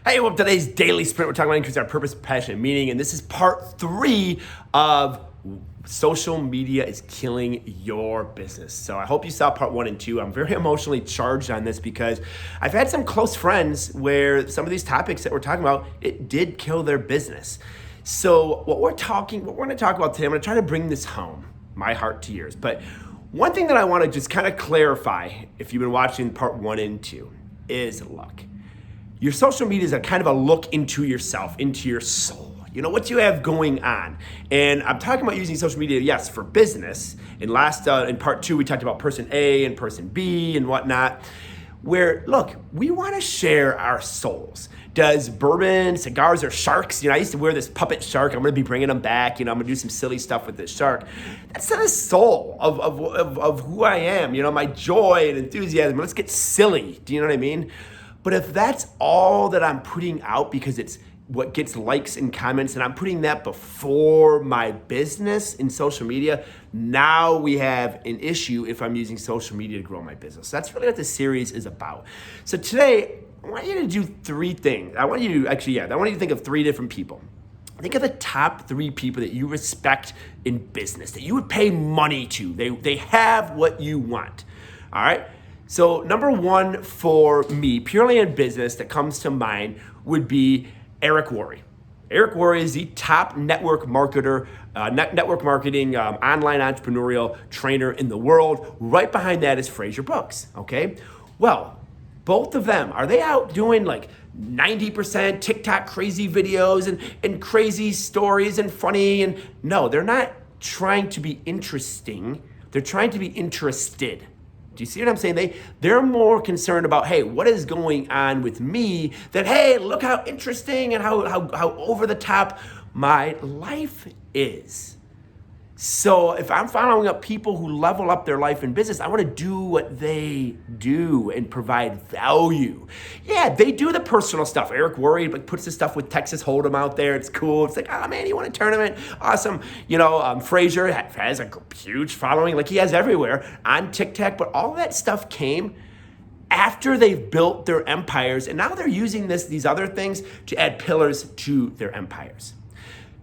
Hey, well, today's daily sprint, we're talking about increasing our purpose, passion, and meaning, and this is part 3 of social media is killing your business. So I hope you saw part 1 and 2. I'm very emotionally charged on this because I've had some close friends where some of these topics that we're talking about, it did kill their business. So what we're going to talk about today, I'm going to try to bring this home, my heart to yours. But one thing that I want to just kind of clarify, if you've been watching part 1 and 2, is look. Your social media is a kind of a look into yourself, into your soul. You know, what you have going on. And I'm talking about using social media, yes, for business. And in part 2, we talked about person A and person B and whatnot. Where, look, we want to share our souls. Does bourbon, cigars, or sharks? You know, I used to wear this puppet shark. I'm going to be bringing them back. You know, I'm going to do some silly stuff with this shark. That's the soul of who I am. You know, my joy and enthusiasm. Let's get silly. Do you know what I mean? But if that's all that I'm putting out because it's what gets likes and comments, and I'm putting that before my business in social media, now we have an issue if I'm using social media to grow my business. That's really what this series is about. So today, I want you to do 3 things. I want you to think of 3 different people. Think of the top 3 people that you respect in business, that you would pay money to. They have what you want, all right? So number 1 for me, purely in business, that comes to mind would be Eric Worre. Eric Worre is the top network marketer, network marketing, online entrepreneurial trainer in the world. Right behind that is Fraser Brooks, okay? Well, both of them, are they out doing like 90% TikTok crazy videos and crazy stories and funny? And no, they're not trying to be interesting. They're trying to be interested. Do you see what I'm saying? They're more concerned about, hey, what is going on with me than, hey, look how interesting and how over the top my life is. So if I'm following up people who level up their life and business, I want to do what they do and provide value. Yeah, they do the personal stuff. Eric Worre puts his stuff with Texas Hold'em out there. It's cool. It's like, oh man, you want a tournament? Awesome. You know, Fraser has a huge following, like he has everywhere on TikTok. But all that stuff came after they've built their empires, and now they're using these other things to add pillars to their empires.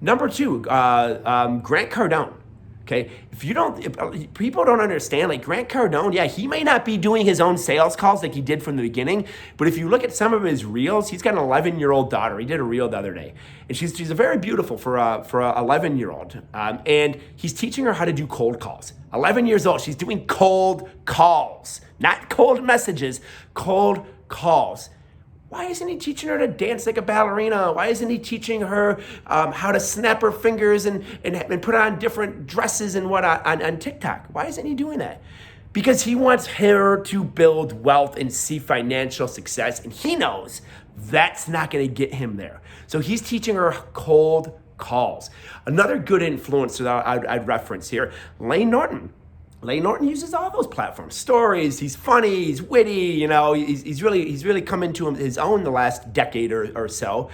Number 2, Grant Cardone. Okay, if people don't understand, like Grant Cardone, yeah, he may not be doing his own sales calls like he did from the beginning, but if you look at some of his reels, he's got an 11-year-old daughter. He did a reel the other day, and she's a very beautiful for a 11-year-old, and he's teaching her how to do cold calls. 11 years old, she's doing cold calls, not cold messages, cold calls. Why isn't he teaching her to dance like a ballerina? Why isn't he teaching her how to snap her fingers and put on different dresses and whatnot on TikTok? Why isn't he doing that? Because he wants her to build wealth and see financial success, and he knows that's not going to get him there. So he's teaching her cold calls. Another good influencer that I'd reference here, Layne Norton. Layne Norton uses all those platforms. Stories, he's funny, he's witty, you know, he's really come into his own the last decade or so.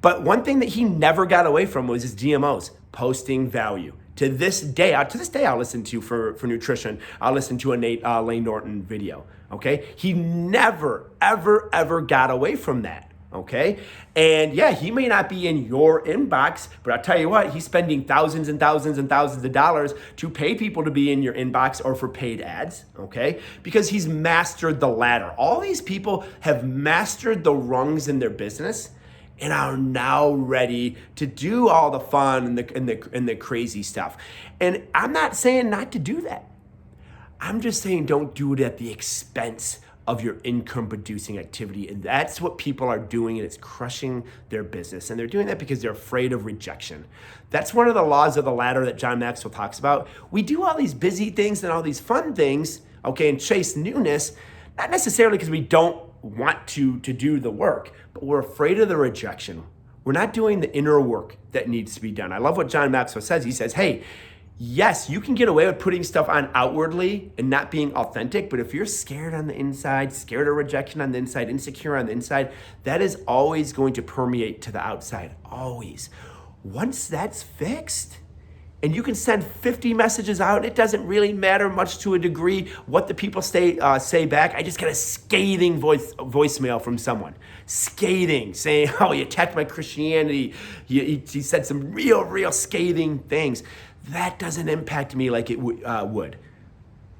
But one thing that he never got away from was his GMOs, posting value. To this day, I'll listen to for nutrition, I'll listen to a Layne Norton video, okay? He never, ever got away from that. Okay. And yeah, he may not be in your inbox, but I'll tell you what, he's spending thousands and thousands and thousands of dollars to pay people to be in your inbox or for paid ads. Okay. Because he's mastered the ladder. All these people have mastered the rungs in their business and are now ready to do all the fun and the crazy stuff. And I'm not saying not to do that. I'm just saying don't do it at the expense of your income producing activity. And that's what people are doing, and it's crushing their business. And they're doing that because they're afraid of rejection. That's one of the laws of the ladder that John Maxwell talks about. We do all these busy things and all these fun things, okay, and chase newness, not necessarily because we don't want to do the work, but we're afraid of the rejection. We're not doing the inner work that needs to be done. I love what John Maxwell says. He says, hey, yes, you can get away with putting stuff on outwardly and not being authentic, but if you're scared on the inside, scared of rejection on the inside, insecure on the inside, that is always going to permeate to the outside, always. Once that's fixed, And you can send 50 messages out. It doesn't really matter much to a degree what the people say back. I just got a scathing voicemail from someone. Scathing, saying, oh, you attacked my Christianity. He said some real scathing things. That doesn't impact me like it would.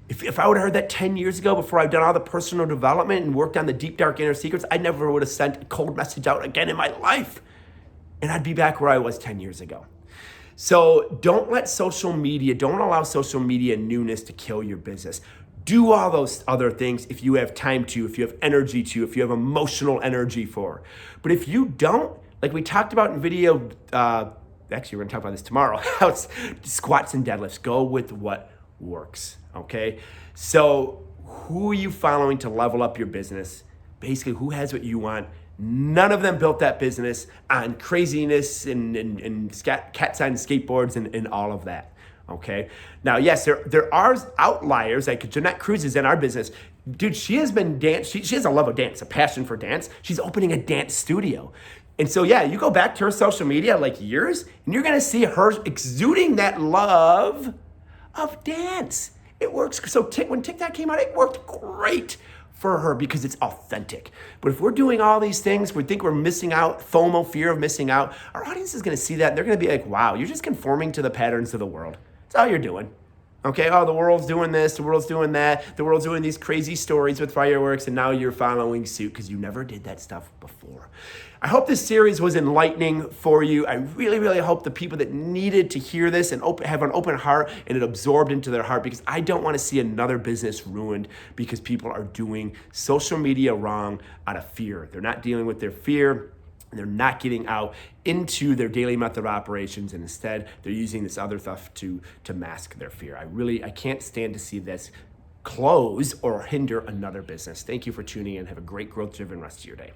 If I would have heard that 10 years ago before I've done all the personal development and worked on the deep, dark inner secrets, I never would have sent a cold message out again in my life. And I'd be back where I was 10 years ago. So don't allow social media newness to kill your business. Do all those other things if you have time to, if you have energy to, if you have emotional energy for. But if you don't, like we talked about in video, actually we're gonna talk about this tomorrow, squats and deadlifts, go with what works, okay? So who are you following to level up your business? Basically, who has what you want? None of them built that business on craziness and cat sign skateboards and all of that, okay? Now, yes, there are outliers, like Jeanette Cruz is in our business. Dude, she has been she has a love of dance, a passion for dance. She's opening a dance studio. And so, yeah, you go back to her social media like years, and you're gonna see her exuding that love of dance. It works. So when TikTok came out, it worked great for her because it's authentic. But if we're doing all these things, we think we're missing out, FOMO, fear of missing out, our audience is gonna see that and they're gonna be like, wow, you're just conforming to the patterns of the world. That's all you're doing. Okay, oh, the world's doing this, the world's doing that, the world's doing these crazy stories with fireworks, and now you're following suit because you never did that stuff before. I hope this series was enlightening for you. I really hope the people that needed to hear this and have an open heart and it absorbed into their heart, because I don't want to see another business ruined because people are doing social media wrong out of fear. They're not dealing with their fear. They're not getting out into their daily method of operations, and instead they're using this other stuff to mask their fear. I can't stand to see this close or hinder another business. Thank you for tuning in. Have a great growth-driven rest of your day.